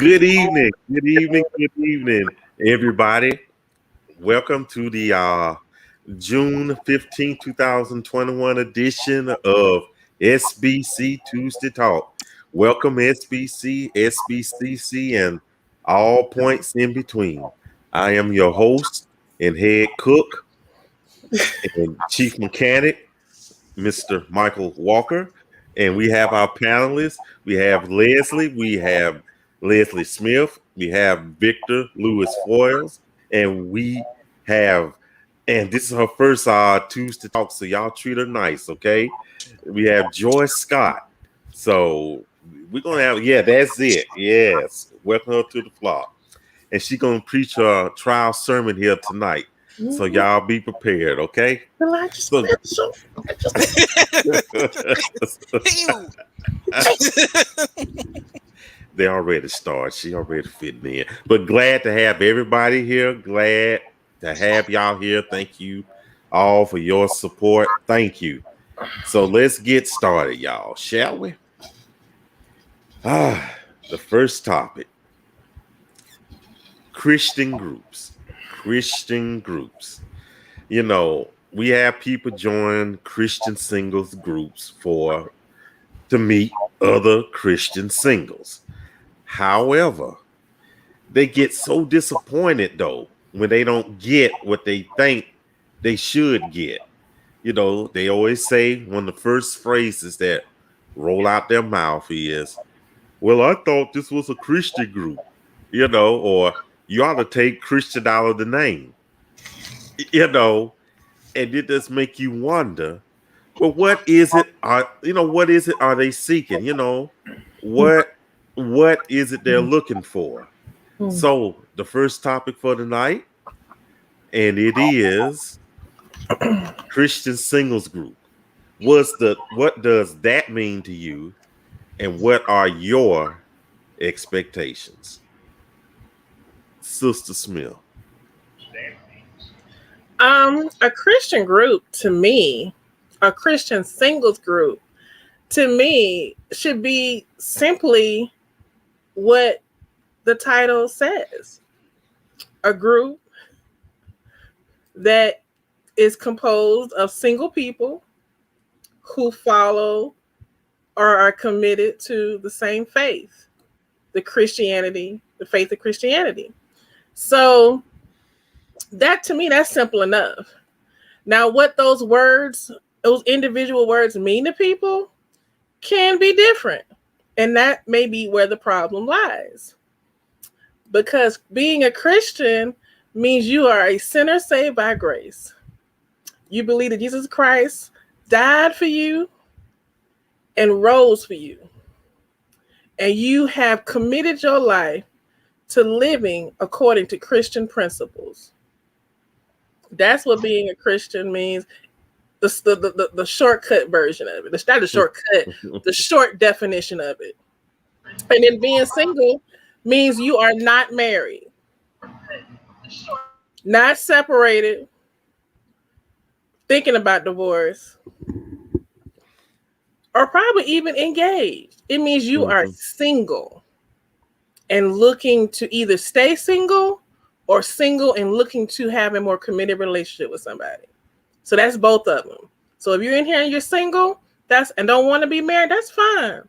good evening, everybody. Welcome to the June 15th, 2021 edition of SBC Tuesday Talk. Welcome, SBC, SBCC, and all points in between. I am your host and head cook and chief mechanic, Mr. Michael Walker. And we have our panelists. We have Leslie Smith, we have Victor Lewis Foyles, and and this is her first Tuesday talk, so y'all treat her nice, okay? We have Joy Scott. So we're gonna that's it. Yes. Welcome her to the flock. And she's gonna preach a trial sermon here tonight. So y'all be prepared, okay? They already started. She already fitting in. But glad to have everybody here. Glad to have y'all here. Thank you all for your support. Thank you. So let's get started, y'all, shall we? The first topic. Christian groups. You know, we have people join Christian singles groups to meet other Christian singles. However, they get so disappointed though when they don't get what they think they should get. You know, they always say one of the first phrases that roll out their mouth is, "Well, I thought this was a Christian group," you know, or "You ought to take Christian out of the name," you know, and it does make you wonder. Well, what is it? What is it? Are they seeking? You know, what is it they're looking for? So the first topic for tonight, and it is Christian singles group. What does that mean to you, and what are your expectations, Sister Smith? A Christian group to me, a Christian singles group to me should be simply what the title says. A group that is composed of single people who follow or are committed to the same faith, the faith of Christianity. So that to me, that's simple enough. Now, what those individual words mean to people can be different. And that may be where the problem lies. Because being a Christian means you are a sinner saved by grace. You believe that Jesus Christ died for you and rose for you. And you have committed your life to living according to Christian principles. That's what being a Christian means. The shortcut version of it. It's not a shortcut, the short definition of it. And then being single means you are not married, not separated, thinking about divorce, or probably even engaged. It means you are single and looking to either stay single or single and looking to have a more committed relationship with somebody. So that's both of them. So if you're in here and you're single, and don't want to be married, that's fine.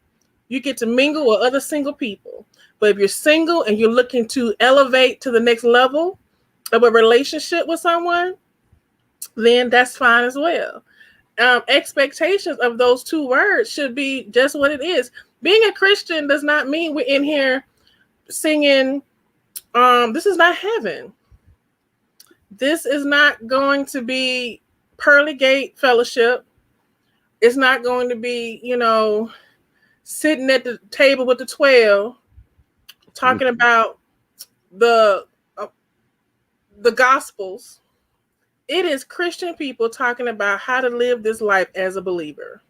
You get to mingle with other single people. But if you're single and you're looking to elevate to the next level of a relationship with someone, then that's fine as well. Expectations of those two words should be just what it is. Being a Christian does not mean we're in here singing, this is not heaven. This is not going to be Pearly Gate Fellowship. It's not going to be, sitting at the table with the 12, talking about the Gospels. It is Christian people talking about how to live this life as a believer.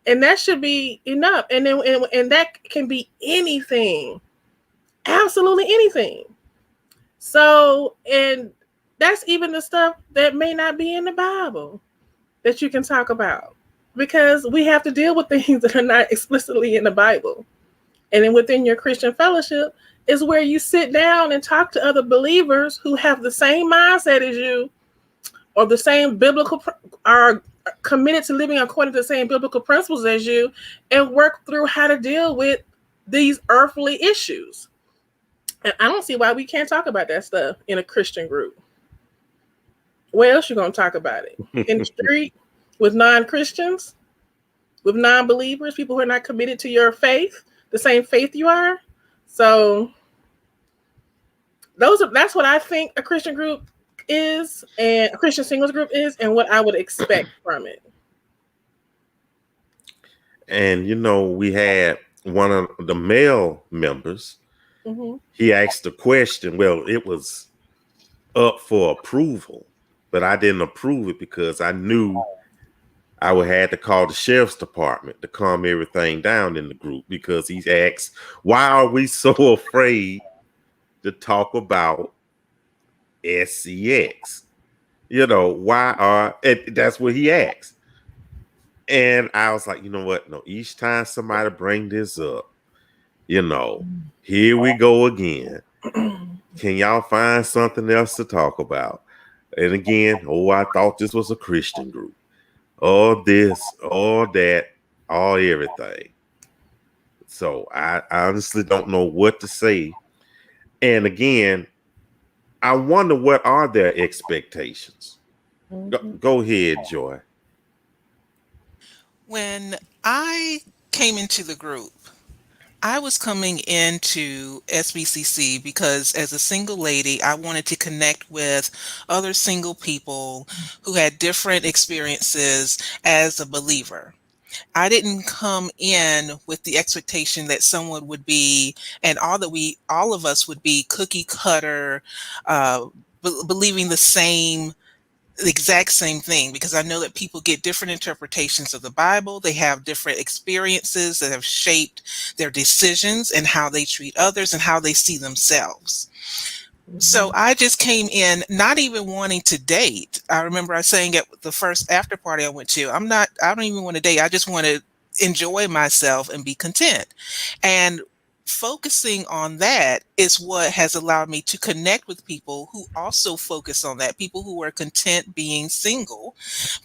And that should be enough. And then and that can be anything. Absolutely anything. So, and that's even the stuff that may not be in the Bible that you can talk about, because we have to deal with things that are not explicitly in the Bible. And then within your Christian fellowship, is where you sit down and talk to other believers who have the same mindset as you, or the same biblical, are committed to living according to the same biblical principles as you, and work through how to deal with these earthly issues. And I don't see why we can't talk about that stuff in a Christian group. Where else you gonna talk about it? In the street with non-Christians, with non-believers, people who are not committed to your faith, the same faith you are. So that's what I think a Christian group is, and a Christian singles group is, and what I would expect from it. And we had one of the male members. Mm-hmm. He asked a question. Well, it was up for approval, but I didn't approve it because I knew I would have to call the sheriff's department to calm everything down in the group, because he asked, why are we so afraid to talk about SCX? That's what he asked. And I was like, you know what? No, each time somebody bring this up, here we go again. Can y'all find something else to talk about? And again, I thought this was a Christian group. All this, all that, all everything. So I honestly don't know what to say. And again, I wonder, what are their expectations? Go ahead, Joy. When I came into the group, I was coming into SBCC because as a single lady, I wanted to connect with other single people who had different experiences as a believer. I didn't come in with the expectation that someone would be, and all of us would be cookie cutter, believing the exact same thing, because I know that people get different interpretations of the Bible. They have different experiences that have shaped their decisions and how they treat others and how they see themselves. So I just came in not even wanting to date. I remember I saying at the first after party I went to, I don't even want to date. I just want to enjoy myself and be content. And focusing on that is what has allowed me to connect with people who also focus on that, people who are content being single.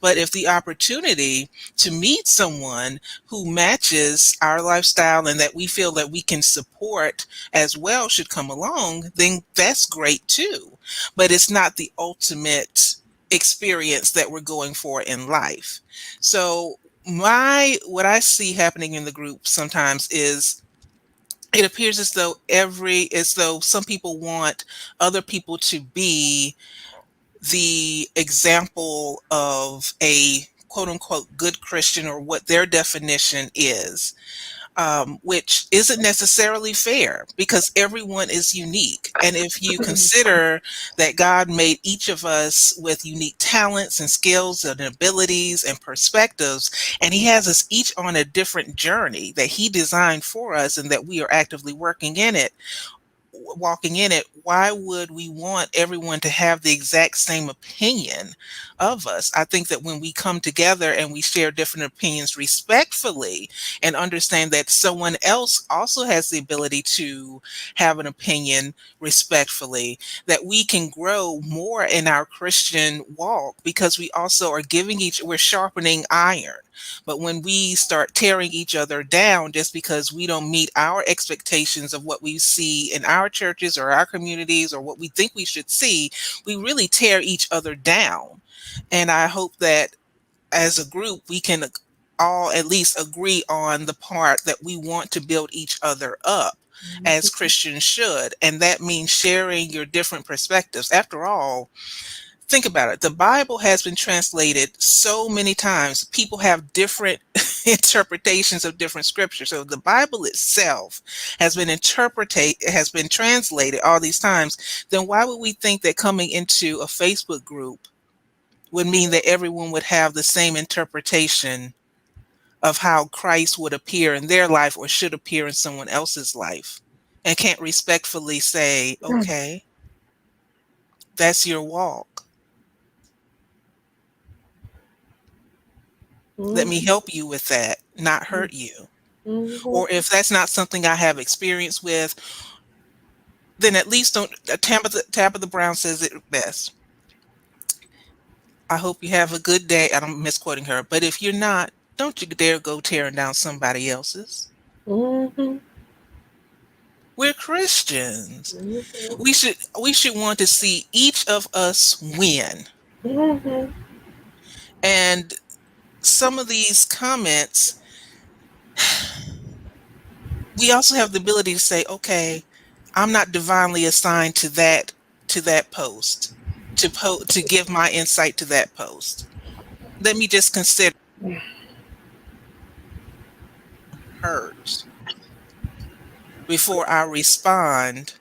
But if the opportunity to meet someone who matches our lifestyle and that we feel that we can support as well should come along, then that's great too. But it's not the ultimate experience that we're going for in life. So what I see happening in the group sometimes is it appears as though some people want other people to be the example of a quote unquote good Christian, or what their definition is, which isn't necessarily fair, because everyone is unique. And if you consider that God made each of us with unique talents and skills and abilities and perspectives, and he has us each on a different journey that he designed for us and that we are actively walking in it, why would we want everyone to have the exact same opinion of us? I think that when we come together and we share different opinions respectfully and understand that someone else also has the ability to have an opinion respectfully, that we can grow more in our Christian walk, because we also are we're sharpening iron. But when we start tearing each other down just because we don't meet our expectations of what we see in our churches or our communities or what we think we should see, we really tear each other down. And I hope that as a group, we can all at least agree on the part that we want to build each other up as Christians should. And that means sharing your different perspectives. After all, think about it. The Bible has been translated so many times. People have different interpretations of different scriptures. So the Bible itself has been translated all these times. Then why would we think that coming into a Facebook group would mean that everyone would have the same interpretation of how Christ would appear in their life or should appear in someone else's life, and can't respectfully say, okay, that's your walk. Let me help you with that, not hurt you. Or if that's not something I have experience with, then at least don't. Tabitha Brown says it best. I hope you have a good day. I'm misquoting her, but if you're not, don't you dare go tearing down somebody else's. Mm-hmm. We're Christians. Mm-hmm. We should want to see each of us win. Mm-hmm. And some of these comments, we also have the ability to say, okay, I'm not divinely assigned to that post, to give my insight to that post. Let me just consider hers before I respond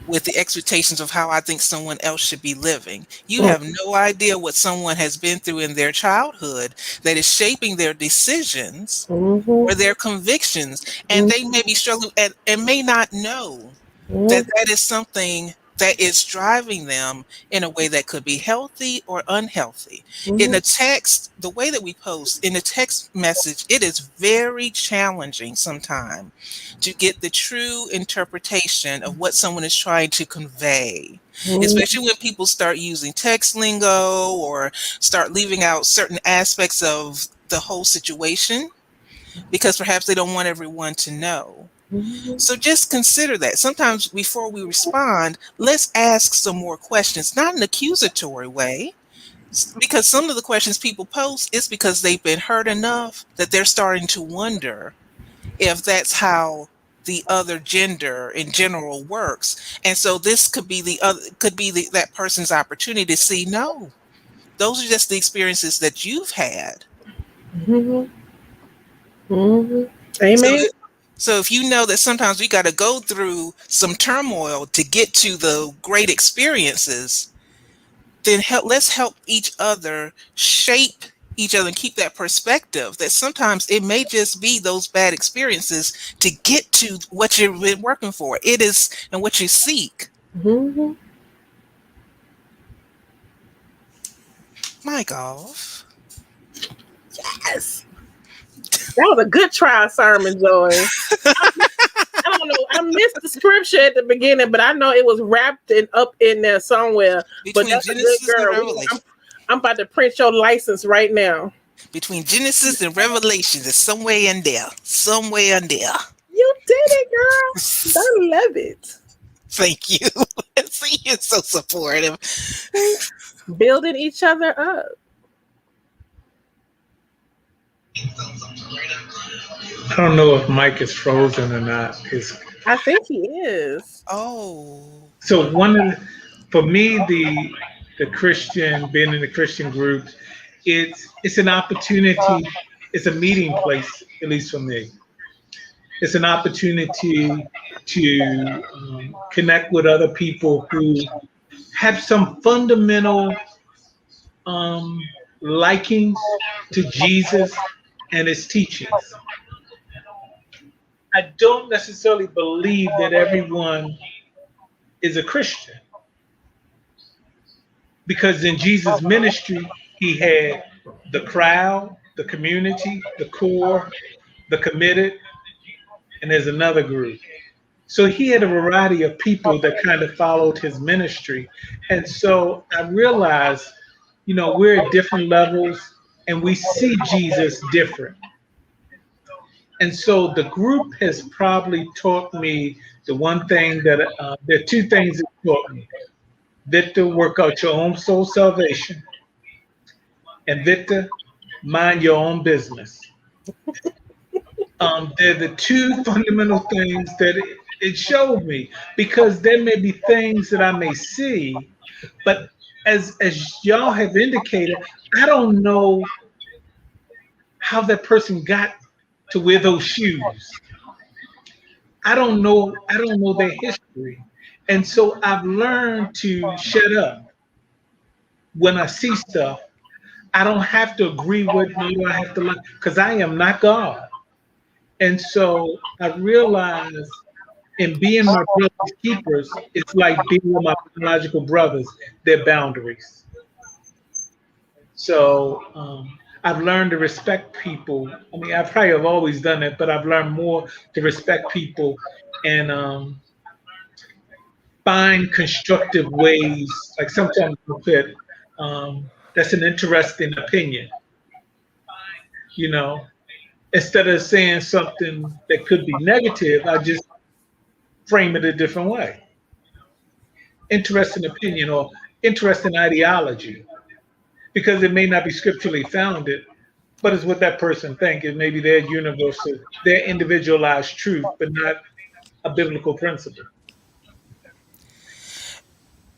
with the expectations of how I think someone else should be living. You have no idea what someone has been through in their childhood that is shaping their decisions or Mm-hmm. their convictions, and they may be struggling and may not know that that is something that is driving them in a way that could be healthy or unhealthy. In Mm-hmm. the text, the way that we post in the text message, it is very challenging sometimes to get the true interpretation of what someone is trying to convey, especially when people start using text lingo or start leaving out certain aspects of the whole situation because perhaps they don't want everyone to know. Mm-hmm. So just consider that. Sometimes before we respond, let's ask some more questions, not in an accusatory way, because some of the questions people post is because they've been hurt enough that they're starting to wonder if that's how the other gender in general works. And so this could be that person's opportunity to see, no, those are just the experiences that you've had. Mm-hmm. Mm-hmm. So Amen. so if you know that sometimes we got to go through some turmoil to get to the great experiences, then let's help each other shape each other and keep that perspective that sometimes it may just be those bad experiences to get to what you've been working for. It is and what you seek. Mm-hmm. My golf. Yes. That was a good trial sermon, Joy. I don't know. I missed the scripture at the beginning, but I know it was wrapped up in there somewhere. But Between that's a good Genesis and girl. Revelation. I'm about to print your license right now. Between Genesis and Revelation, there's somewhere in there. Somewhere in there. You did it, girl. I love it. Thank you. See, you're so supportive. Building each other up. I don't know if Mike is frozen or not. I think he is. Oh. So for me, the Christian, being in the Christian groups, it's an opportunity. It's a meeting place, at least for me. It's an opportunity to connect with other people who have some fundamental um, likings to Jesus and his teachings. I don't necessarily believe that everyone is a Christian because in Jesus' ministry, he had the crowd, the community, the core, the committed, and there's another group. So he had a variety of people that kind of followed his ministry. And so I realized, we're at different levels and we see Jesus different. And so the group has probably taught me the one thing that there are two things it taught me. Victor, work out your own soul salvation. And Victor, mind your own business. They're the two fundamental things that it showed me because there may be things that I may see, but as y'all have indicated, I don't know how that person got to wear those shoes. I don't know their history. And so I've learned to shut up when I see stuff. I don't have to agree with, nor do I have to like, because I am not God. And so I realize in being my brother's keepers, it's like being with my biological brothers, their boundaries. So I've learned to respect people. I mean, I probably have always done it, but I've learned more to respect people and find constructive ways. Like sometimes I said, that's an interesting opinion. You know, instead of saying something that could be negative, I just frame it a different way. Interesting opinion or interesting ideology, because it may not be scripturally founded, but it's what that person thinks. It may be their universal, their individualized truth, but not a biblical principle.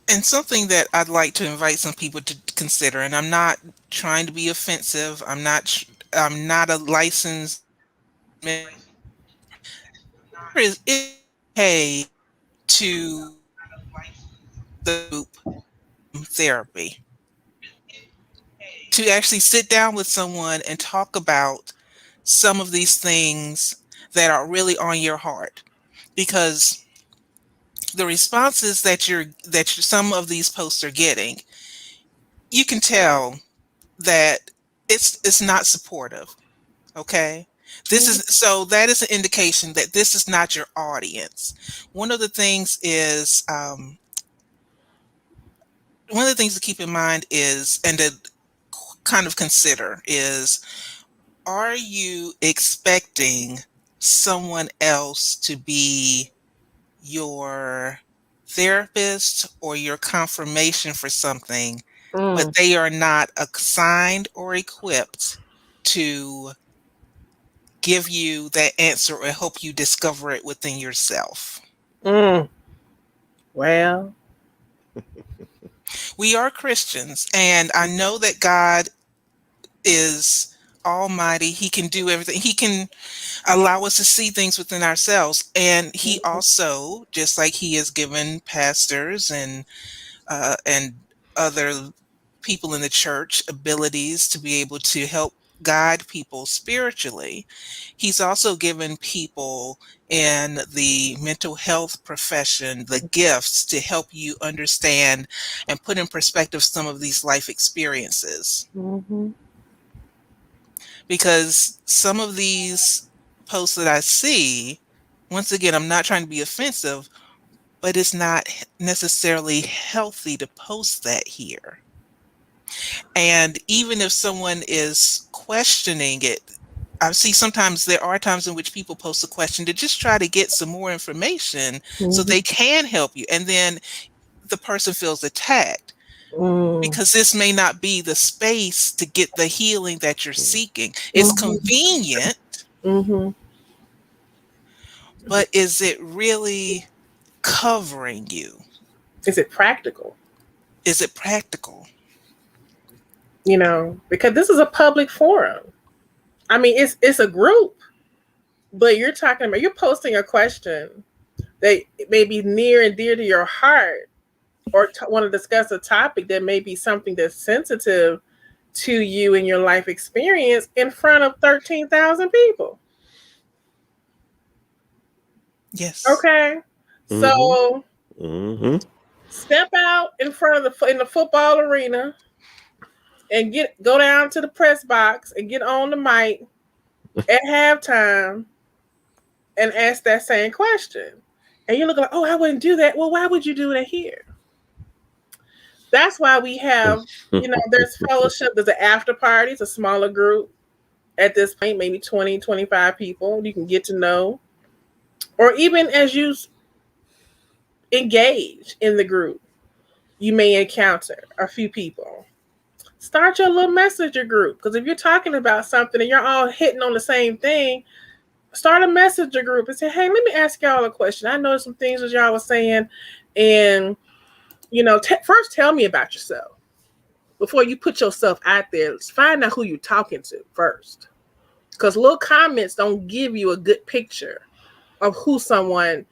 And something that I'd like to invite some people to consider, and I'm not trying to be offensive. I'm not a licensed. It's okay to the group therapy, to actually sit down with someone and talk about some of these things that are really on your heart, because the responses some of these posts are getting, you can tell that it's not supportive. Okay. That is an indication that this is not your audience. One of the things to keep in mind is, and to kind of consider is, are you expecting someone else to be your therapist or your confirmation for something, but they are not assigned or equipped to give you that answer or help you discover it within yourself? Well, we are Christians, and I know that God is almighty. He can do everything. He can allow us to see things within ourselves. And he also, just like he has given pastors and other people in the church abilities to be able to help guide people spiritually, he's also given people in the mental health profession the gifts to help you understand and put in perspective some of these life experiences. Because some of these posts that I see, once again, I'm not trying to be offensive, but it's not necessarily healthy to post that here. And even if someone is questioning it, I see sometimes there are times in which people post a question to just try to get some more information so they can help you. And then the person feels attacked because this may not be the space to get the healing that you're seeking. It's convenient, but is it really covering you? Is it practical? Is it practical? You know, because this is a public forum. I mean, it's a group, but you're posting a question that may be near and dear to your heart, or want to discuss a topic that may be something that's sensitive to you and your life experience in front of 13,000 people. Yes. Okay. So step out in front of in the football arena and go down to the press box and get on the mic at halftime and ask that same question. And you look like, oh, I wouldn't do that. Well, why would you do that here? That's why we have, there's fellowship, there's an after party, it's a smaller group at this point, maybe 20, 25 people you can get to know. Or even as you engage in the group, you may encounter a few people. Start your little messenger group, because if you're talking about something and you're all hitting on the same thing, start a messenger group and say, hey, let me ask y'all a question. I know some things that y'all were saying, and first tell me about yourself before you put yourself out there. Let's find out who you're talking to first, because little comments don't give you a good picture of who someone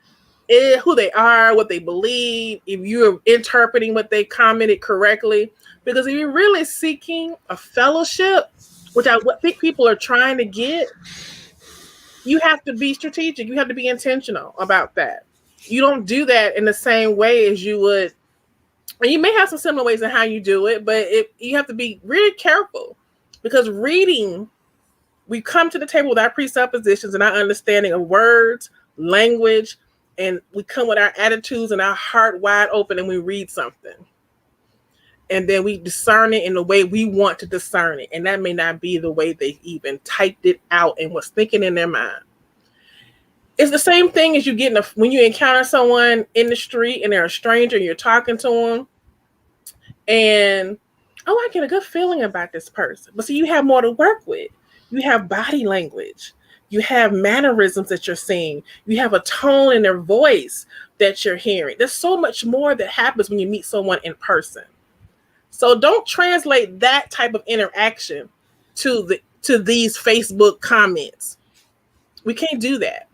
is, who they are, what they believe, if you're interpreting what they commented correctly. Because if you're really seeking a fellowship, which I think people are trying to get, you have to be strategic. You have to be intentional about that. You don't do that in the same way as you would. And you may have some similar ways in how you do it, but you have to be really careful, because reading, we come to the table with our presuppositions and our understanding of words, language, and we come with our attitudes and our heart wide open, and we read something. And then we discern it in the way we want to discern it. And that may not be the way they even typed it out and was thinking in their mind. It's the same thing as when you encounter someone in the street and they're a stranger and you're talking to them. And, I get a good feeling about this person. But see, you have more to work with. You have body language. You have mannerisms that you're seeing. You have a tone in their voice that you're hearing. There's so much more that happens when you meet someone in person. So don't translate that type of interaction to these Facebook comments. We can't do that.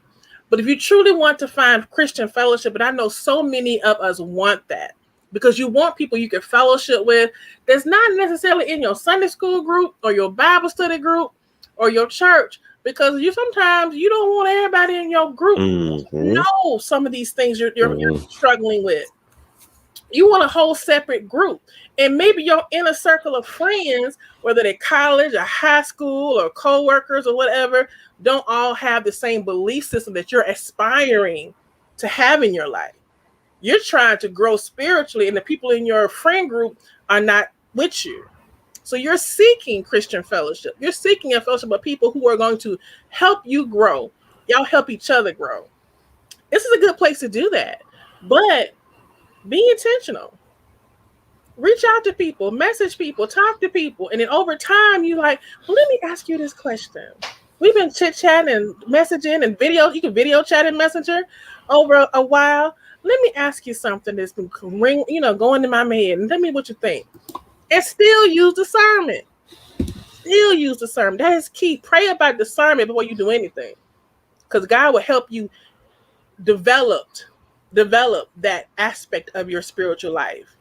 But if you truly want to find Christian fellowship, and I know so many of us want that, because you want people you can fellowship with that's not necessarily in your Sunday school group or your Bible study group or your church, because sometimes you don't want everybody in your group know some of these things you're struggling with. You want a whole separate group. And maybe your inner circle of friends, whether they're college or high school or co-workers or whatever, don't all have the same belief system that you're aspiring to have in your life. You're trying to grow spiritually, and the people in your friend group are not with you. So you're seeking Christian fellowship. You're seeking a fellowship of people who are going to help you grow. Y'all help each other grow. This is a good place to do that. But be intentional. Reach out to people, message people, talk to people. And then over time, you like, well, let me ask you this question. We've been chit-chatting and messaging and video. You can video chat and messenger over a while. Let me ask you something that's been going in my head. And tell me what you think. And still use discernment. Still use discernment. That is key. Pray about discernment before you do anything. Because God will help you develop that aspect of your spiritual life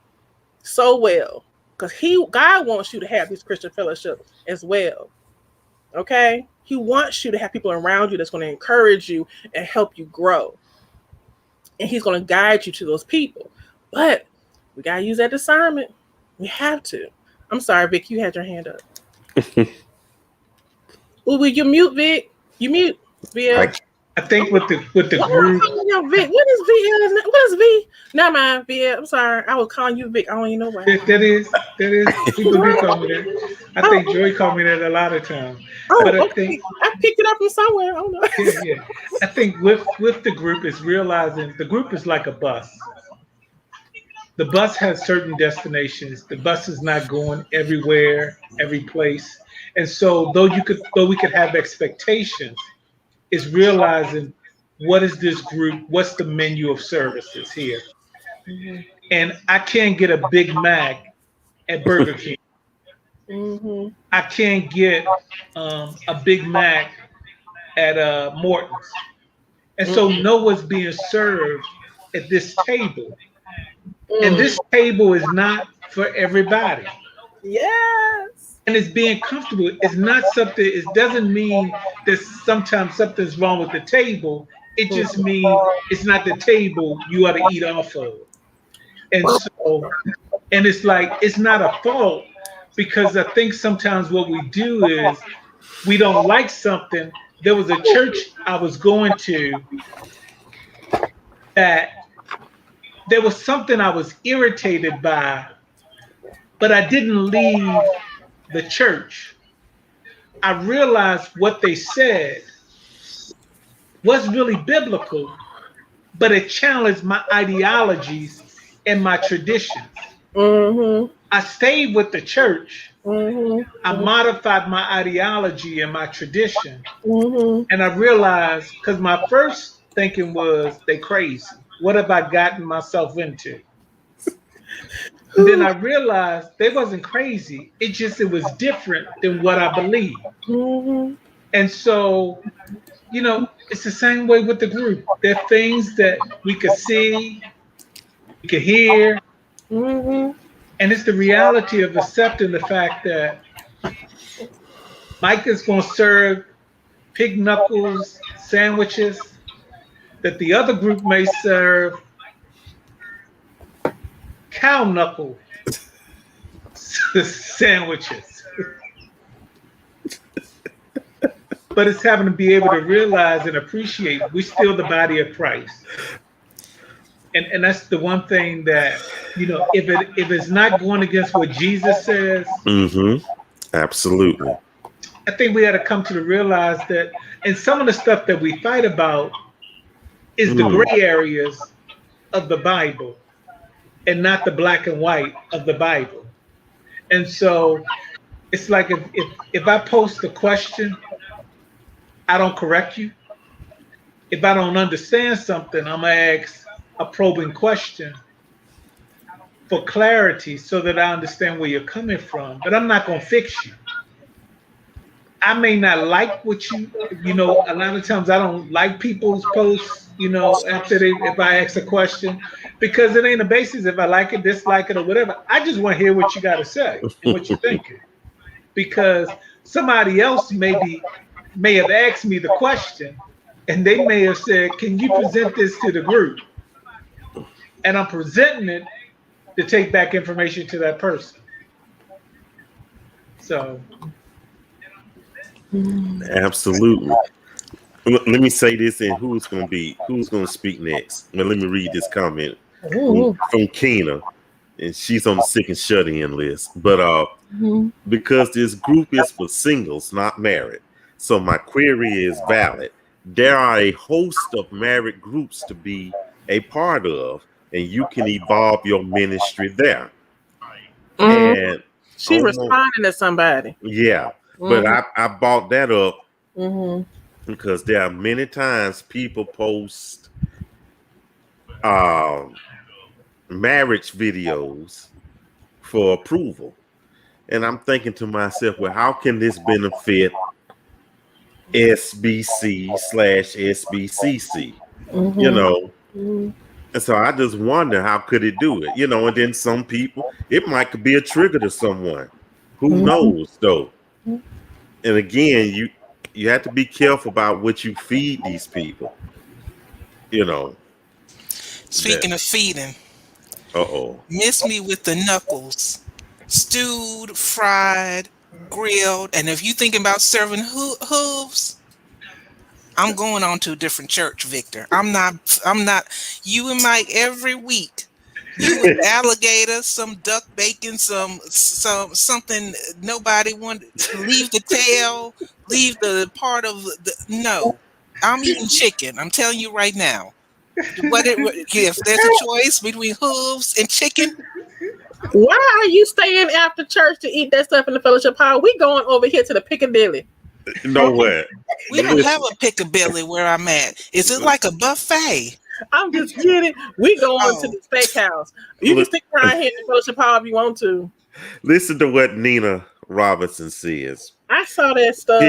so well. Because God wants you to have this Christian fellowship as well. Okay? He wants you to have people around you that's going to encourage you and help you grow. And he's going to guide you to those people. But we got to use that discernment. We have to. I'm sorry, Vic, you had your hand up. Will you mute, Vic? You mute, VL. I think with the group. Vic. What is VL? What is V? Never mind, VL. I'm sorry. I was calling you Vic. I don't even know why. That is. People do call me that. I think Joy called me that a lot of times. Oh, but okay. I picked it up from somewhere. I don't know. Yeah. I think with the group is realizing the group is like a bus. The bus has certain destinations. The bus is not going everywhere, every place. And so though we could have expectations, it's realizing what is this group, what's the menu of services here. Mm-hmm. And I can't get a Big Mac at Burger King. Mm-hmm. I can't get a Big Mac at Morton's. And so know what's being served at this table. And this table is not for everybody. Yes. And it's being comfortable. It's not something, it doesn't mean that sometimes something's wrong with the table. It just means it's not the table you ought to eat off of. And so, and it's like, it's not a fault, because I think sometimes what we do is we don't like something. There was a church I was going to that there was something I was irritated by, but I didn't leave the church. I realized what they said was really biblical, but it challenged my ideologies and my traditions. Mm-hmm. I stayed with the church. Mm-hmm. I modified my ideology and my tradition. Mm-hmm. And I realized, because my first thinking was, they crazy. What have I gotten myself into? And then I realized they wasn't crazy. It was different than what I believed. Mm-hmm. And so, it's the same way with the group. There are things that we could see, we could hear. Mm-hmm. And it's the reality of accepting the fact that Mike is going to serve pig knuckles sandwiches, that the other group may serve cow knuckle sandwiches. But it's having to be able to realize and appreciate we're still the body of Christ. And that's the one thing that, if it's not going against what Jesus says, Absolutely. I think we got to come to the realize that, and some of the stuff that we fight about is the gray areas of the Bible and not the black and white of the Bible. And so it's like if I post a question, I don't correct you. If I don't understand something, I'm gonna ask a probing question for clarity so that I understand where you're coming from. But I'm not gonna fix you. I may not like what a lot of times I don't like people's posts, if I ask a question, because it ain't a basis if I like it, dislike it, or whatever. I just want to hear what you got to say and what you're thinking. Because somebody else may have asked me the question and they may have said, can you present this to the group? And I'm presenting it to take back information to that person. So. Absolutely. Let me say this, and who's going to speak next? Now, let me read this comment from Kena, and she's on the sick and shut in list. But because this group is for singles, not married, so my query is valid. There are a host of married groups to be a part of, and you can evolve your ministry there. And she responding to somebody. Yeah. But I bought that up because there are many times people post marriage videos for approval. And I'm thinking to myself, well, how can this benefit SBC/SBCC? And so I just wonder, how could it do it? And then some people, it might be a trigger to someone. Who knows, though? And again, you have to be careful about what you feed these people. Speaking of feeding, miss me with the knuckles, stewed, fried, grilled, and if you thinking about serving hooves, I'm going on to a different church, Victor. I'm not. You and Mike every week. You with alligator, some duck bacon, something nobody wanted. Leave the tail, leave the part of the. No, I'm eating chicken. I'm telling you right now. If there's a choice between hooves and chicken, why are you staying after church to eat that stuff in the fellowship hall? We going over here to the Piccadilly. No way. We don't have a Piccadilly where I'm at. Is it like a buffet? I'm just kidding. We going to the steakhouse. You can stick around here in the fellowship hall if you want to. Listen to what Nina Robinson says. I saw that stuff.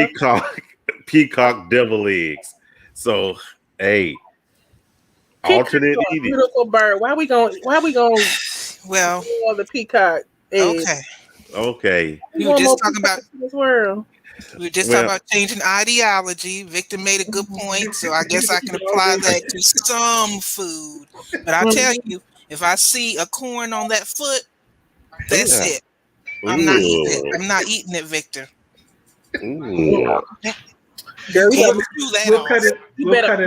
Peacock devil eggs. So, hey, alternate eating. Beautiful bird. Why we going? Well, the peacock eggs. Okay. We were just talking about this world. We were just talking about changing ideology. Victor made a good point, so I guess I can apply that to some food. But I'll tell you, if I see a corn on that foot, that's it. I'm not eating it. I'm not eating it, Victor. Girl, we'll cut it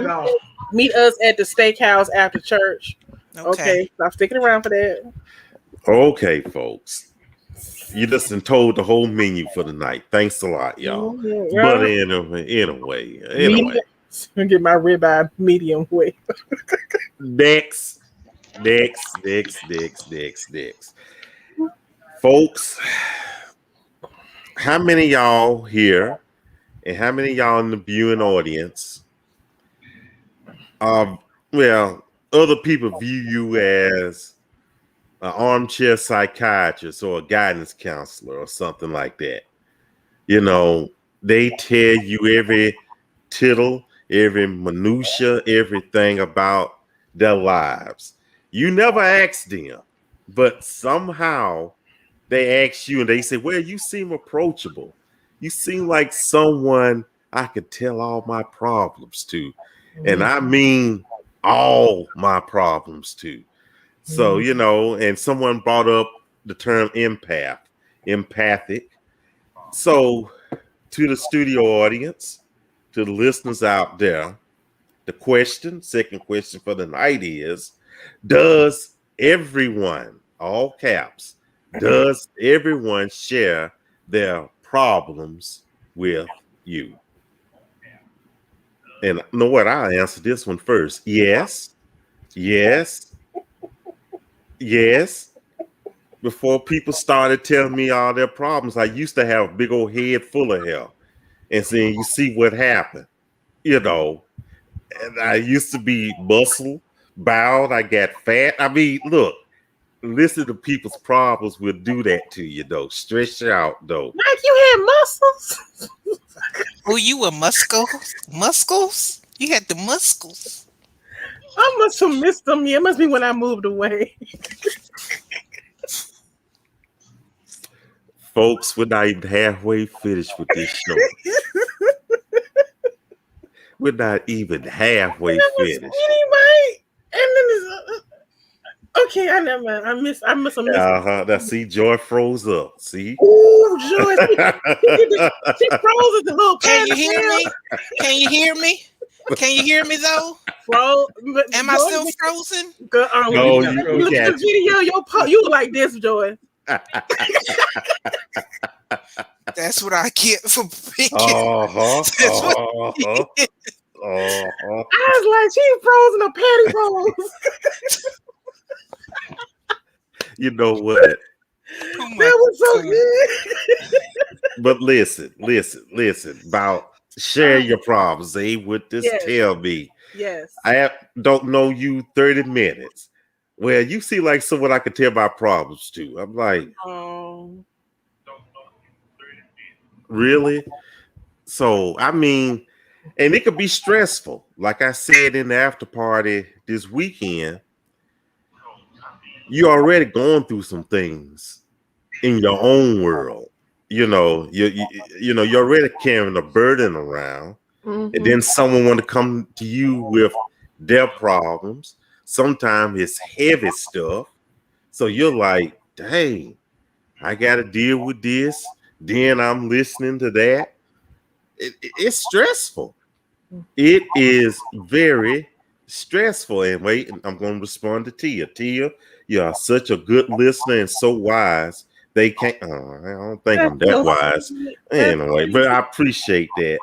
off. Meet us at the steakhouse after church. Okay. Stop sticking around for that. Okay, folks. You just told the whole menu for the night. Thanks a lot, y'all. But anyway. I'm get my ribeye medium weight. Next. Folks, how many y'all here and how many y'all in the viewing audience, other people view you as an armchair psychiatrist or a guidance counselor or something like that? They tell you every tittle, every minutia, everything about their lives. You never ask them, but somehow they ask you and they say, well, you seem approachable. You seem like someone I could tell all my problems to. And I mean all my problems to. So, and someone brought up the term empathic. So to the studio audience, to the listeners out there, the second question for the night is, Does everyone, all caps, does everyone share their problems with you? And you know what? I'll answer this one first. Yes, yes, yes. Before people started telling me all their problems, I used to have a big old head full of hair. And then you see what happened, you know. And I used to be muscle bound. I got fat. I mean, look, listen to people's problems will do that to you, though. Stress you out, though. Like you had muscles. Oh, you were muscles? You had the muscles. I must have missed them. Yeah, it must be when I moved away. Folks, we're not even halfway finished with this show. We're not even halfway finished. Right? And then it's okay. I never mind. I miss a miss. Now see, Joy froze up. See? Oh, Joy, she froze at the little. Can you hear me? Can you hear me? Can you hear me though? Froze. Am I still frozen? No, look at the video. You were like this, Joy. That's what I get for picking. I was like, she frozen her pantyhose. You know what? That was so good. But listen about share your problems. They would just tell me. Yes. I don't know you 30 minutes. Well, you see like someone I could tell my problems to. I'm like, really? So, I mean, and it could be stressful. Like I said in the after party this weekend, you already going through some things in your own world. You know, you're already carrying a burden around, and then someone want to come to you with their problems. Sometimes it's heavy stuff. So you're like, dang, I got to deal with this. Then I'm listening to that. It's stressful. It is very stressful. And wait, I'm going to respond to Tia. Tia, you are such a good listener and so wise. They can't. I don't think I'm that wise. Anyway, but I appreciate that.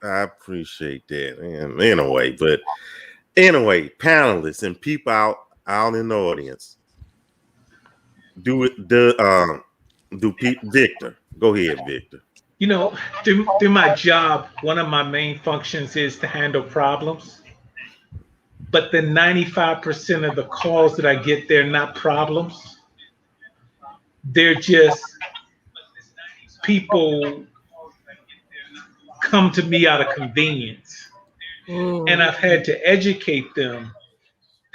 I appreciate that. And anyway, panelists and people out in the audience. Victor. Go ahead, Victor. You know, through my job, one of my main functions is to handle problems. But the 95% of the calls that I get, they're not problems. They're just people come to me out of convenience. And I've had to educate them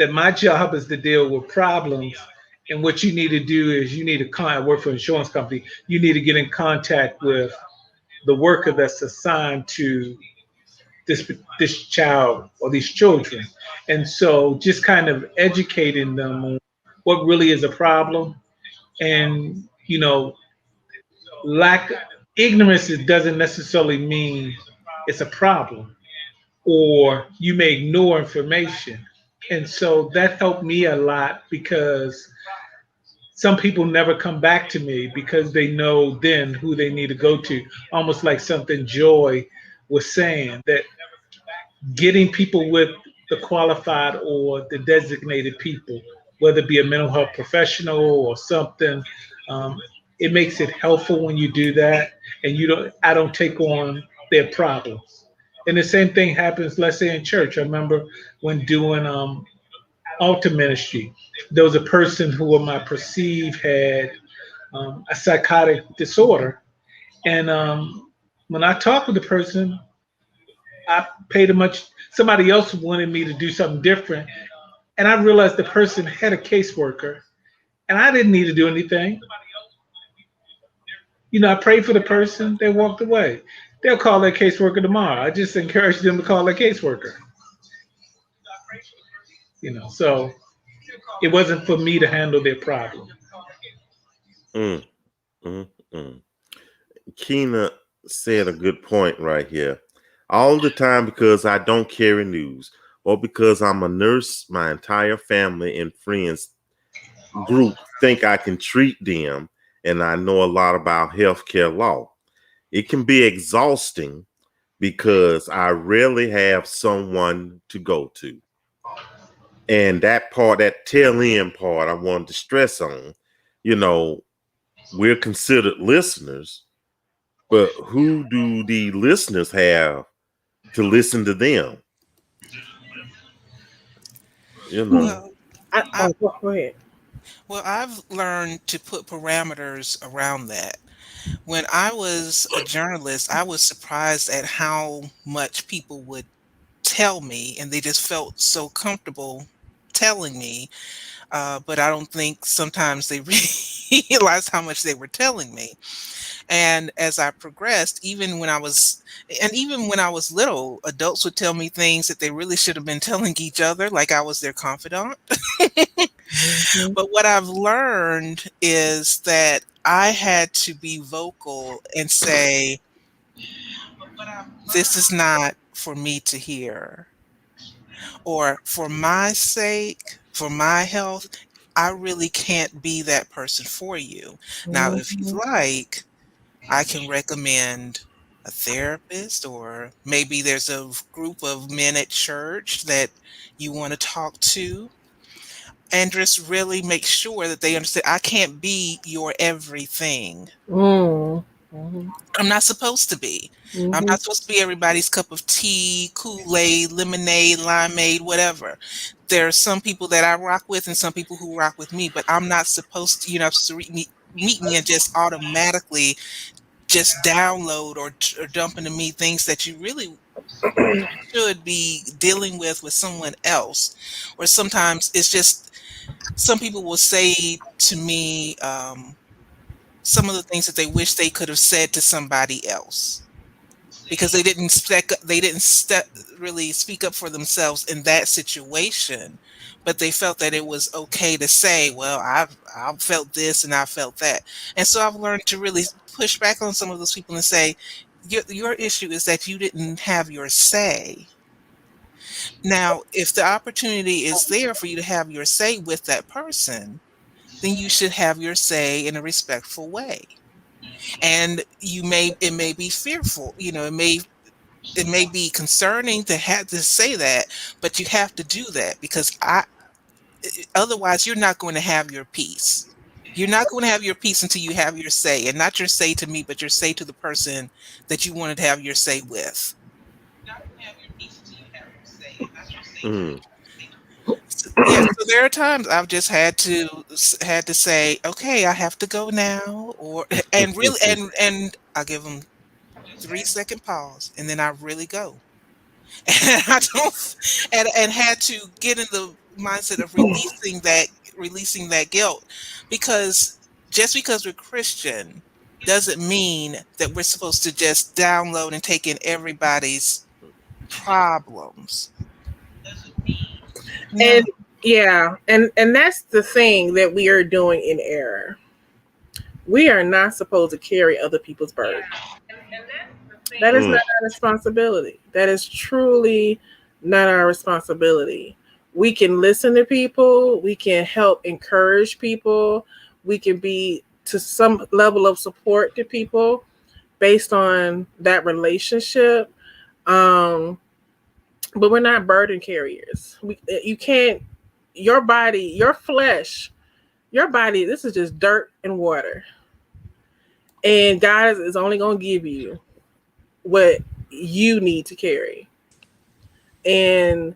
that my job is to deal with problems. And what you need to do is you need to work for an insurance company. You need to get in contact with the worker that's assigned to this child or these children. And so just kind of educating them on what really is a problem. And, you know, ignorance doesn't necessarily mean it's a problem or you may ignore information. And so that helped me a lot because some people never come back to me because they know then who they need to go to. Almost like something Joy was saying, that getting people with the qualified or the designated people, whether it be a mental health professional or something, it makes it helpful when you do that. And I don't take on their problems. And the same thing happens, let's say in church. I remember when doing altar ministry, there was a person who I perceive had a psychotic disorder. And when I talked with the person, I paid somebody else wanted me to do something different. And I realized the person had a caseworker and I didn't need to do anything. You know, I prayed for the person, they walked away. They'll call their caseworker tomorrow. I just encourage them to call their caseworker. You know, so it wasn't for me to handle their problem. Keena said a good point right here. All the time, because I don't carry news. or because I'm a nurse, my entire family and friends group think I can treat them and I know a lot about healthcare law. It can be exhausting because I rarely have someone to go to. And that part, that tail end part, I wanted to stress on. We're considered listeners, but who do the listeners have to listen to them? Well, Go ahead. well, I've learned to put parameters around that. When I was a journalist, I was surprised at how much people would tell me, and they just felt so comfortable telling me. But I don't think sometimes they realized how much they were telling me. And as I progressed, even when I was little, adults would tell me things that they really should have been telling each other, like I was their confidant. Mhm. But what I've learned is that I had to be vocal and say, this is not for me to hear. Or for my sake, for my health, I really can't be that person for you. Now, if you'd Mhm. like, I can recommend a therapist, or maybe there's a group of men at church that you want to talk to, and just really make sure that they understand I can't be your everything. Mm. Mhm. I'm not supposed to be. I'm Mhm. not supposed to be everybody's cup of tea, Kool-Aid, lemonade, limeade, whatever. There are some people that I rock with and some people who rock with me, but I'm not supposed to, meet me and just automatically just download or dump into me things that you really should be dealing with someone else. Or sometimes it's just some people will say to me some of the things that they wish they could have said to somebody else because they didn't really speak up for themselves in that situation, but they felt that it was okay to say, well, I've felt this and I felt that. And so I've learned to really push back on some of those people and say, your issue is that you didn't have your say. Now, if the opportunity is there for you to have your say with that person, then you should have your say in a respectful way. And it may be fearful, it may be concerning to have to say that, but you have to do that because otherwise you're not going to have your peace. You're not going to have your peace until you have your say, and not your say to me, but your say to the person that you wanted to have your say with. Mm. Yeah, so there are times I've just had to say, okay, I have to go now, or and really and I give them 3-second pause, and then I really go. And I don't and had to get in the mindset of releasing that guilt, because just because we're Christian doesn't mean that we're supposed to just download and take in everybody's problems. And No. yeah, and that's the thing that we are doing in error. We are not supposed to carry other people's burden. That is not Mm. our responsibility. That is truly not our responsibility. We can listen to people, we can help encourage people, we can be to some level of support to people based on that relationship. Um, but we're not burden carriers. You can't, your body, your flesh, your body, this is just dirt and water. And God is only going to give you what you need to carry. And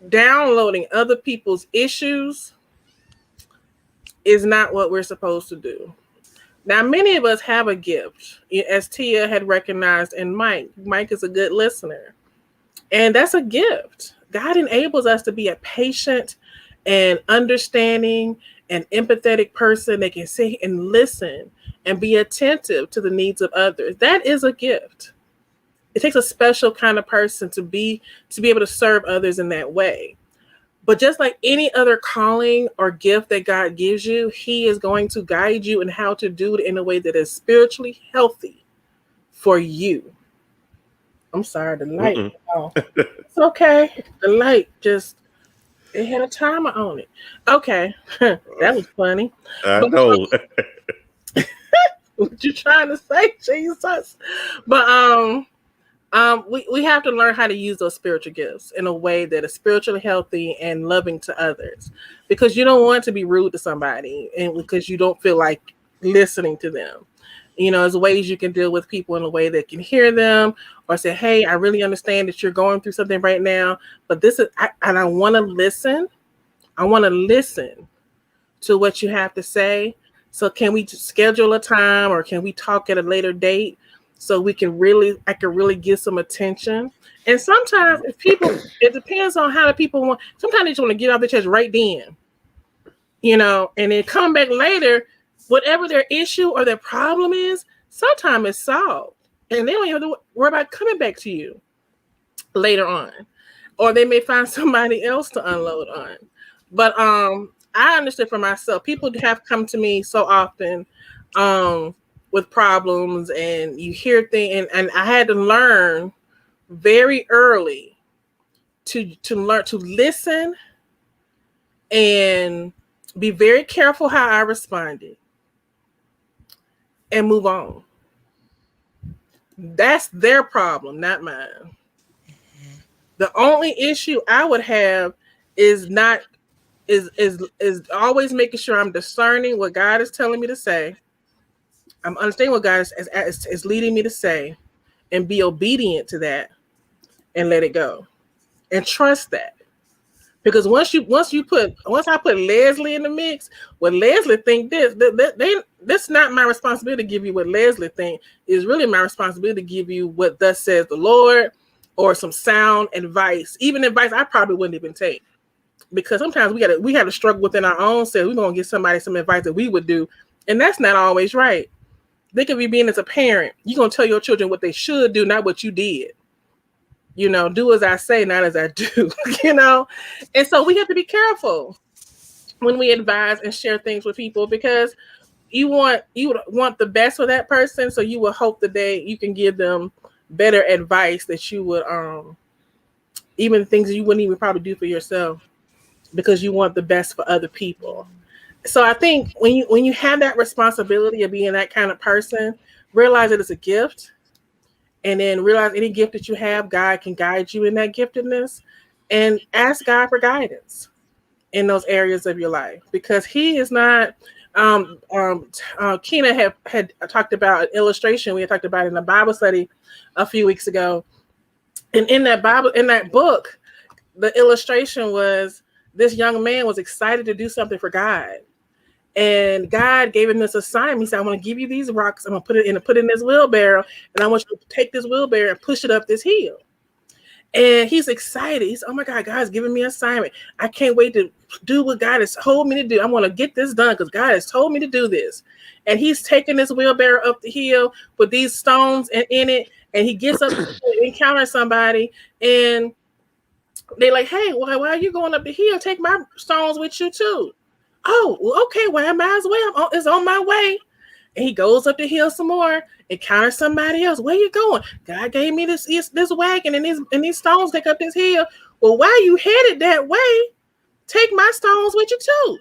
downloading other people's issues is not what we're supposed to do. Now, many of us have a gift, as Tia had recognized in Mike. Mike is a good listener, and that's a gift. God enables us to be a patient and understanding and empathetic person that can sit and listen and be attentive to the needs of others. That is a gift. It takes a special kind of person to be able to serve others in that way. But just like any other calling or gift that God gives you, He is going to guide you in how to do it in a way that is spiritually healthy for you. I'm sorry, the light. Oh, it's okay. The light just it had a timer on it. Okay, that was funny. I But know. what you trying to say, Jesus? But we have to learn how to use those spiritual gifts in a way that is spiritually healthy and loving to others, because you don't want to be rude to somebody, and because you don't feel like listening to them. There's ways you can deal with people in a way that can hear them, or say, hey, I really understand that you're going through something right now, but this is, and I want to listen. I want to listen to what you have to say. So can we schedule a time, or can we talk at a later date so I can really get some attention? And sometimes it depends on how the people want. Sometimes they just want to get off their chest right then, and then come back later. Whatever their issue or their problem is, sometimes it's solved. And they don't even have to worry about coming back to you later on. Or they may find somebody else to unload on. But I understand for myself, people have come to me so often with problems, and you hear things, and I had to learn very early to learn to listen and be very careful how I responded. And move on. That's their problem, not mine. Mm-hmm. The only issue I would have is always making sure I'm discerning what God is telling me to say. I'm understanding what God is leading me to say, and be obedient to that, and let it go, and trust that. Because once I put Leslie in the mix, what Leslie think that's not my responsibility to give you what Leslie think. Is really my responsibility to give you what thus says the Lord, or some sound advice, even advice I probably wouldn't even take. Because sometimes we have to struggle within our own self. We're gonna give somebody some advice that we would do, and that's not always right. They could be being as a parent. You're gonna tell your children what they should do, not what you did. Do as I say, not as I do, And so we have to be careful when we advise and share things with people, because you would want the best for that person. So you will hope that you can give them better advice that you would, even things that you wouldn't even probably do for yourself, because you want the best for other people. So I think when you have that responsibility of being that kind of person, realize that it's a gift. And then realize any gift that you have, God can guide you in that giftedness, and ask God for guidance in those areas of your life, because He is not. Kina had talked about an illustration we had talked about in the Bible study a few weeks ago, and in that book, the illustration was this young man was excited to do something for God. And God gave him this assignment. He said, I want to give you these rocks. I'm going to put in this wheelbarrow. And I want you to take this wheelbarrow and push it up this hill. And he's excited. He's, oh my God, God's giving me an assignment. I can't wait to do what God has told me to do. I want to get this done because God has told me to do this. And he's taking this wheelbarrow up the hill with these stones in it. And he gets up and encounters somebody. And they're like, hey, why are you going up the hill? Take my stones with you too. Oh, well, okay. Well, I might as well. It's on my way. And he goes up the hill some more, encounters somebody else. Where you going? God gave me this wagon and these stones take up this hill. Well, while you headed that way, take my stones with you too.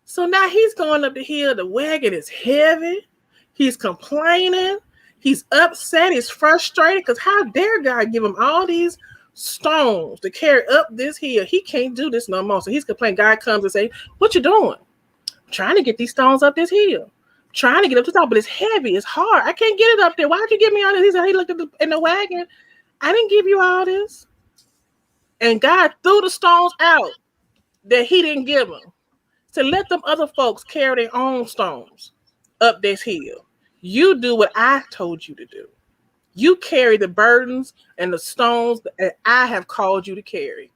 So now he's going up the hill. The wagon is heavy. He's complaining. He's upset. He's frustrated because how dare God give him all these stones to carry up this hill? He can't do this no more. So he's complaining. God comes and say, what you doing? I'm trying to get these stones up this hill. I'm trying to get up to the top, but it's heavy. It's hard. I can't get it up there. Why'd you give me all this? He said, he looked in the wagon. I didn't give you all this. And God threw the stones out that he didn't give them to let them other folks carry their own stones up this hill. You do what I told you to do. You carry the burdens and the stones that I have called you to carry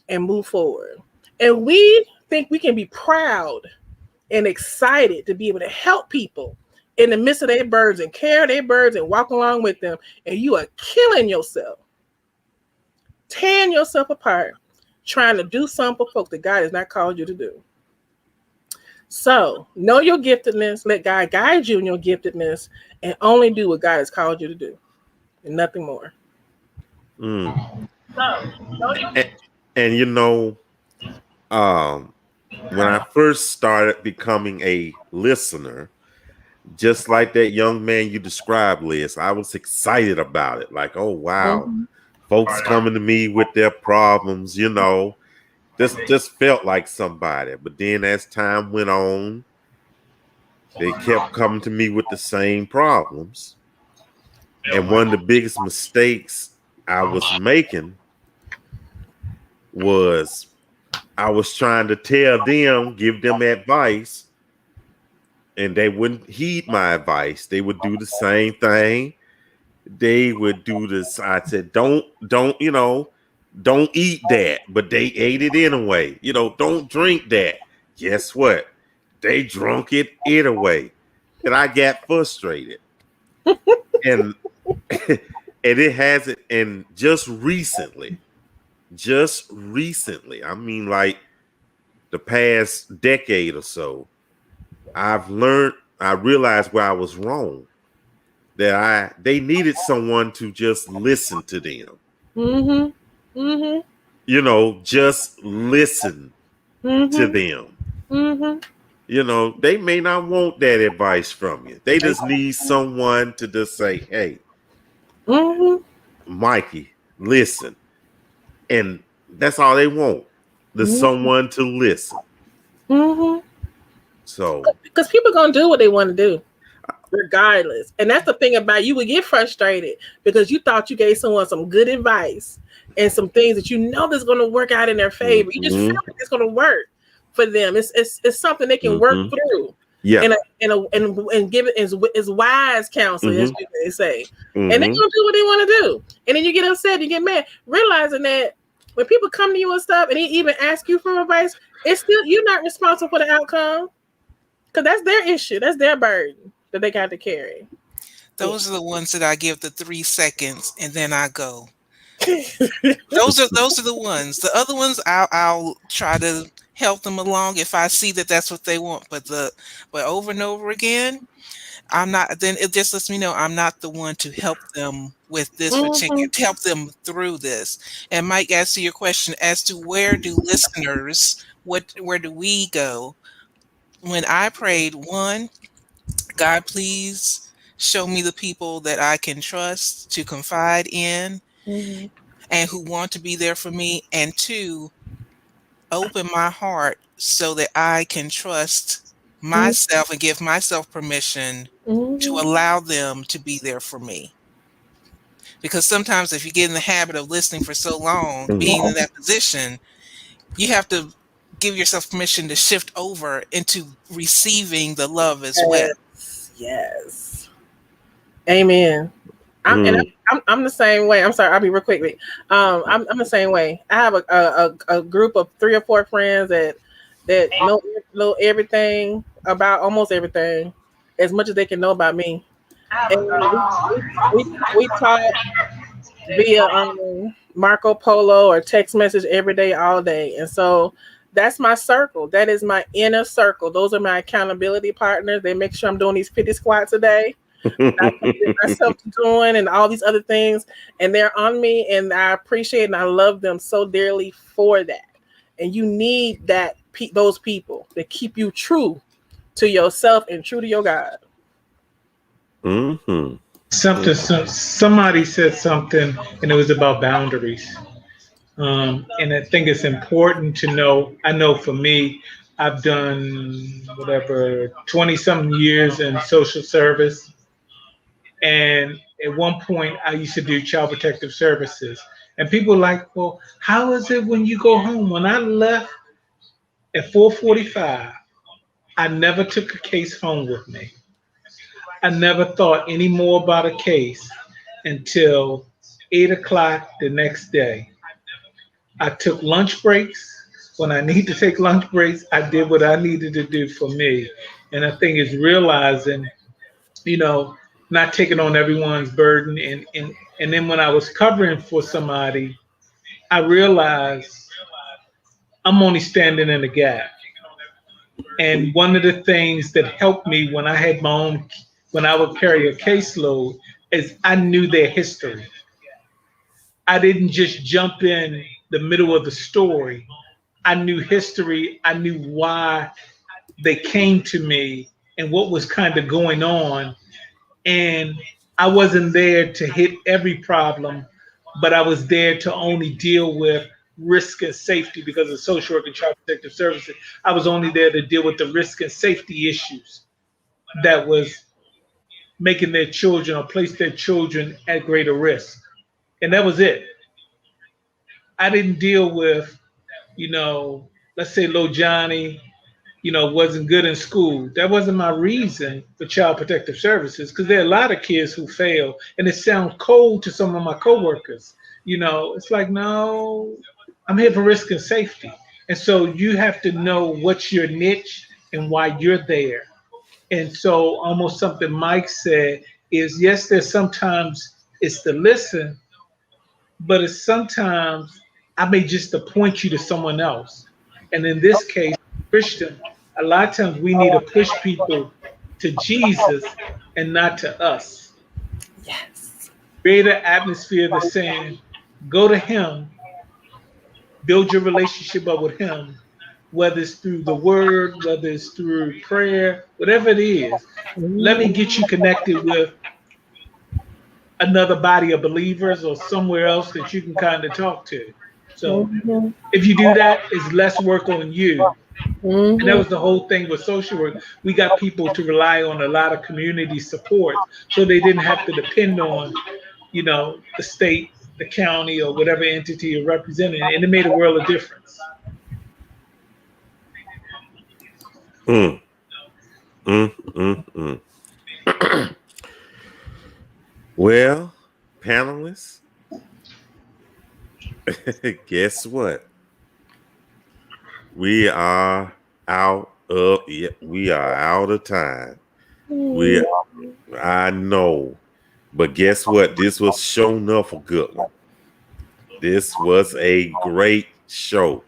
and move forward. And we think we can be proud and excited to be able to help people in the midst of their burdens and carry their burdens and walk along with them. And you are killing yourself, tearing yourself apart, trying to do something for folks that God has not called you to do. So know your giftedness, let God guide you in your giftedness, and only do what God has called you to do, and nothing more. Mm. And you know, when I first started becoming a listener, just like that young man you described, Liz, I was excited about it. Like, oh wow, folks coming to me with their problems, you know. Just felt like somebody. But then as time went on, they kept coming to me with the same problems. And one of the biggest mistakes I was making was I was trying to tell them, give them advice, and they wouldn't heed my advice. They would do the same thing. They would do this. I said, don't, don't eat that. But they ate it anyway. You know, don't drink that. Guess what? They drunk it anyway. And I got frustrated. And and it hasn't, and just recently, I mean, like the past decade or so, I realized where I was wrong. That they needed someone to just listen to them. Mm-hmm. Mm-hmm. You know, just listen to them. Mm-hmm. You know, they may not want that advice from you. They just need someone to just say, hey, Mikey, listen. And that's all they want. There's someone to listen. So, because people gonna do what they want to do regardless. And that's the thing about you would get frustrated because you thought you gave someone some good advice and some things that you know that's going to work out in their favor. You just feel like it's going to work for them. It's something they can work through. Yeah. And give it as wise counsel, as they say. And they're going to do what they want to do. And then you get upset, you get mad, realizing that when people come to you and stuff and they even ask you for advice, it's still, you're not responsible for the outcome because that's their issue. That's their burden that they got to carry. Those are the ones that I give the 3 seconds and then I go. those are the ones. The other ones I'll try to help them along if I see that that's what they want. But over and over again, I'm not. Then it just lets me know I'm not the one to help them with this particular, to help them through this. And Mike, as to your question, as to where do listeners, where do we go? When I prayed, one, God, please show me the people that I can trust to confide in and who want to be there for me. And two, open my heart so that I can trust myself and give myself permission to allow them to be there for me. Because sometimes if you get in the habit of listening for so long, being in that position, you have to give yourself permission to shift over into receiving the love as well. Yes. Amen. I'm the same way. I'm sorry, I'll be real quickly. I'm the same way. I have a group of 3 or 4 friends that know everything about almost everything, as much as they can know about me. And we talk via Marco Polo or text message every day, all day. And so that's my circle. That is my inner circle. Those are my accountability partners. They make sure I'm doing these 50 squats a day. I commit myself to doing and all these other things, and they're on me, and I appreciate and I love them so dearly for that. And you need that those people that keep you true to yourself and true to your God. Somebody said something, and it was about boundaries. And I think it's important to know. I know for me, I've done 20-something years in social service. And at one point, I used to do child protective services. And people were like, well, how is it when you go home? When I left at 4:45, I never took a case home with me. I never thought any more about a case until 8 o'clock the next day. I took lunch breaks. When I need to take lunch breaks, I did what I needed to do for me. And I think it's realizing, not taking on everyone's burden. And then when I was covering for somebody, I realized I'm only standing in the gap. And one of the things that helped me when I would carry a caseload is I knew their history. I didn't just jump in the middle of the story. I knew history. I knew why they came to me and what was kind of going on. And I wasn't there to hit every problem, but I was there to only deal with risk and safety because of social work and child protective services. I was only there to deal with the risk and safety issues that was making their children or place their children at greater risk. And that was it. I didn't deal with, let's say Lil Johnny, wasn't good in school. That wasn't my reason for child protective services because there are a lot of kids who fail. And it sounds cold to some of my coworkers. It's like, no, I'm here for risk and safety. And so you have to know what's your niche and why you're there. And so almost something Mike said is, yes, there's sometimes it's to listen, but it's sometimes I may just appoint you to someone else. And in this case, Christian, a lot of times we need to push people to Jesus and not to us. Yes. Create an atmosphere that's saying, go to him, build your relationship up with him, whether it's through the word, whether it's through prayer, whatever it is. Let me get you connected with another body of believers or somewhere else that you can kind of talk to. So if you do that, it's less work on you. And that was the whole thing with social work. We got people to rely on a lot of community support so they didn't have to depend on, the state, the county, or whatever entity you're representing. And it made a world of difference. Well, panelists, guess what? We are out of time. I know. But guess what? This was sure enough a good one. This was a great show.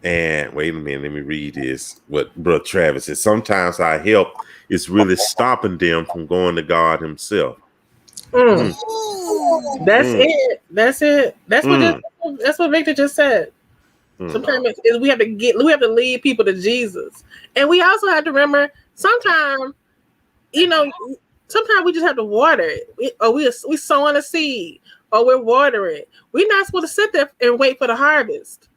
And wait a minute, let me read this. What Brother Travis said. Sometimes our help is really stopping them from going to God himself. That's it. That's what Victor just said. Sometimes we have to lead people to Jesus, and we also have to remember sometimes we just have to water it. We sowing a seed, or we're watering. We're not supposed to sit there and wait for the harvest.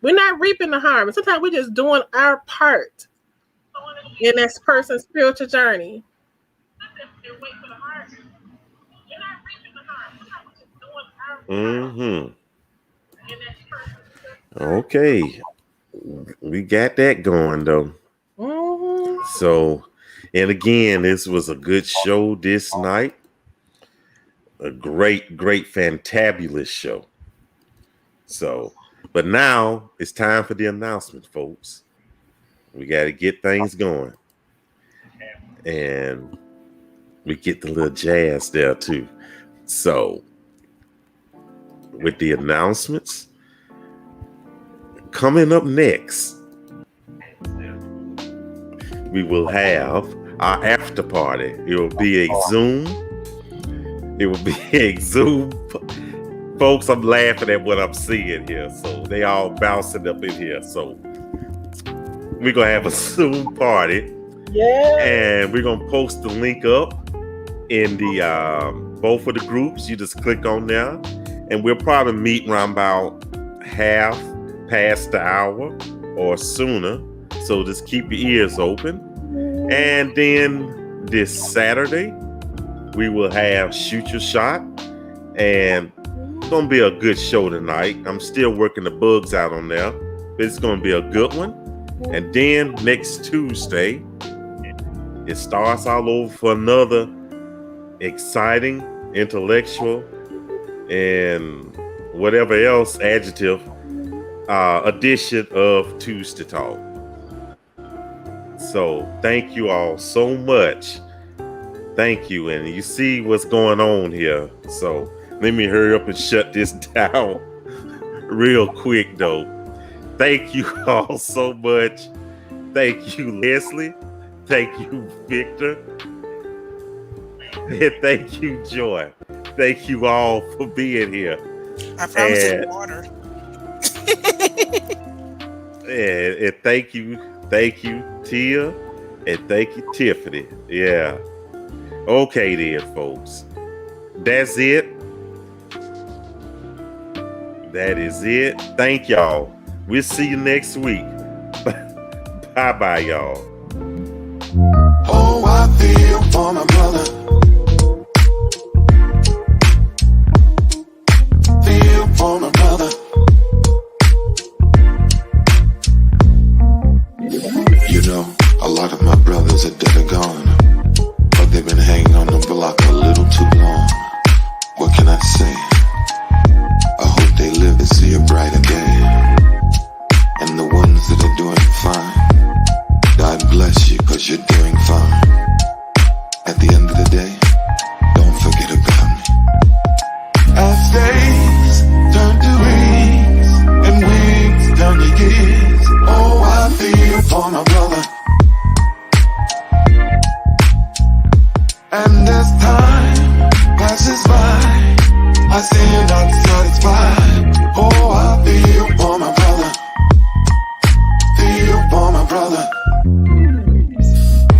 We're not reaping the harvest. Sometimes we're just doing our part in that person's spiritual journey. Okay, we got that going though. So, and again, this was a good show this night. A great, fantabulous show. So, but now it's time for the announcement, folks. We got to get things going, and we get the little jazz there too. So, with the announcements. Coming up next, we will have our after party. It will be a Zoom. Folks, I'm laughing at what I'm seeing here. So they all bouncing up in here. So we're going to have a Zoom party. Yeah. And we're going to post the link up in the both of the groups. You just click on there. And we'll probably meet around about half past the hour or sooner, so just keep your ears open. And then this Saturday we will have Shoot Your Shot, and it's gonna be a good show tonight. I'm still working the bugs out on there, but it's gonna be a good one. And then next Tuesday it starts all over for another exciting, intellectual, and whatever else adjective edition of Tuesday Talk. So thank you all so much. Thank you. And you see what's going on here. So let me hurry up and shut this down real quick though. Thank you all so much. Thank you, Leslie. Thank you, Victor. And thank you, Joy. Thank you all for being here. I promise And- it's water. And thank you, Tia, and thank you, Tiffany. Yeah. Okay then, folks. That's it. That is it. Thank y'all. We'll see you next week. Bye-bye, y'all. Oh, I feel for my brother. Feel for my brother. You know, a lot of my brothers are dead or gone, but they've been hanging on the block a little too long. What can I say? I hope they live to see a brighter day. And the ones that are doing fine, God bless you, 'cause you're doing fine. At the end of the day, don't forget about me. As days turn to weeks, and weeks turn to years, oh, I feel for my brother. And as time passes by, I see you're not satisfied. Oh, I feel for my brother. Feel for my brother.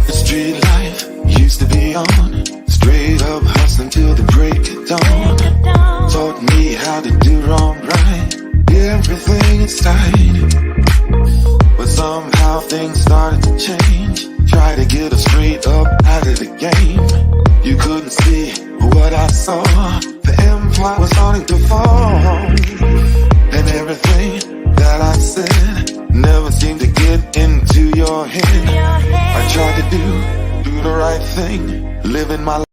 The street life used to be on, straight up hustling till the break of dawn. Taught me how to do wrong right, everything is tight. But somehow things started to change. Try to get us straight up out of the game. You couldn't see what I saw. The empire was starting to fall. And everything that I said never seemed to get into your head. I tried to do the right thing, living my life.